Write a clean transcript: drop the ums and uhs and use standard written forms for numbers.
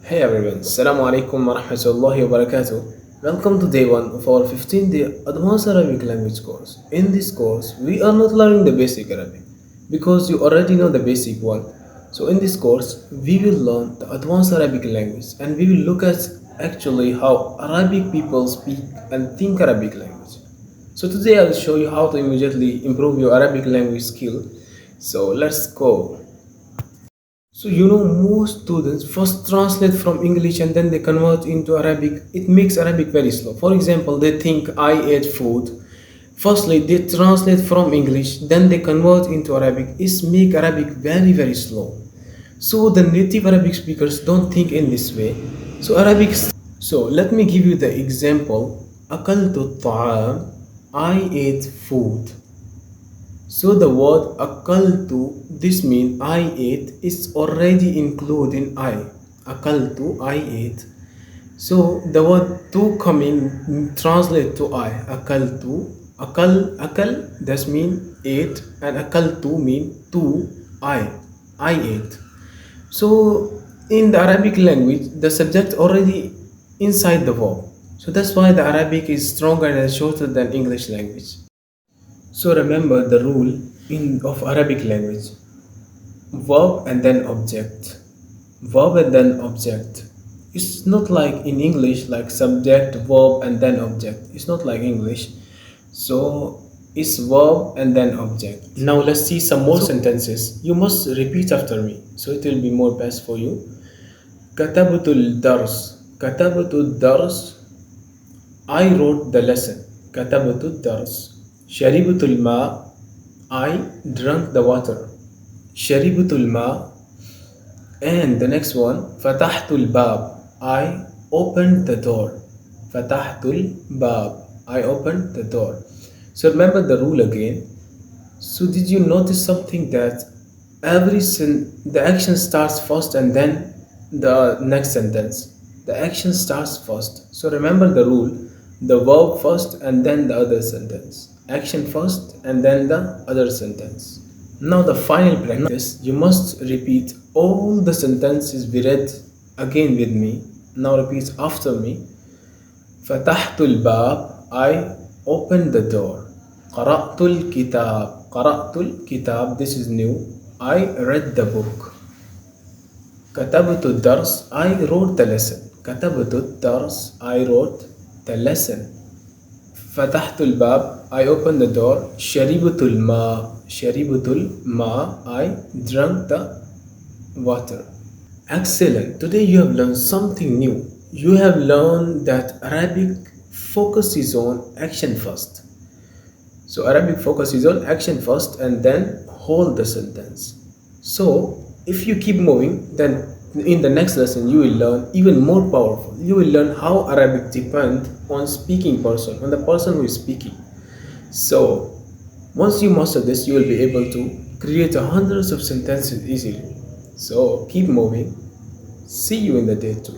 Hey everyone, Assalamu alaikum wa rahmatullahi wa barakatuh. Welcome to day 1 of our 15-day Advanced Arabic language course. In this course, we are not learning the basic Arabic because you already know the basic one. So in this course, we will learn the Advanced Arabic language and we will look at actually how Arabic people speak and think Arabic language. So today I will show you how to immediately improve your Arabic language skill. So let's go. So most students first translate from English and then they convert into Arabic. It makes Arabic very slow. For example, they think I ate food. Firstly, they translate from English, then they convert into Arabic. It make Arabic very slow. So the native Arabic speakers don't think in this way. So Arabic. So let me give you the example. Akaltu at-taʿāma. I ate food. So the word akaltu, this means I ate, is already included in I. Akaltu, I ate. So the word to coming translate to I. Akaltu, akal, that mean ate, and akaltu mean to I ate. So in the Arabic language, the subject already inside the verb. So that's why the Arabic is stronger and shorter than English language. So remember the rule of Arabic language. Verb and then object. Verb and then object. It's not like in English like subject, verb and then object. It's not like English. So it's verb and then object. Now let's see some more sentences. You must repeat after me. So it will be more best for you. كتبت الدرس. كتبت الدرس. I wrote the lesson. كتبت الدرس. شربت الماء. I drank the water. شربت الماء. And the next one, فتحت الباب. I opened the door. فتحت الباب. I opened the door. So remember the rule again. So did you notice something that the action starts first and then the next sentence? The action starts first. So remember the rule. The verb first and then the other sentence. Action first and then the other sentence. Now the final practice, you must repeat all the sentences we read again with me. Now repeat after me. فتحت الباب. I opened the door. قرأت الكتاب. قرأت الكتاب. This is new. I read the book. كتبت الدرس. I wrote the lesson. كتبت الدرس. I wrote the lesson. فتحت الباب. I opened the door. شربت الماء. شربت الماء. I drank the water. Excellent. Today you have learned something new. You have learned that Arabic focuses on action first. So Arabic focuses on action first and then hold the sentence. So if you keep moving, then in the next lesson you will learn even more powerful. You will learn how Arabic depends on speaking person, on the person who is speaking. So once you master this, you will be able to create hundreds of sentences easily. So keep moving. See you in the day 2.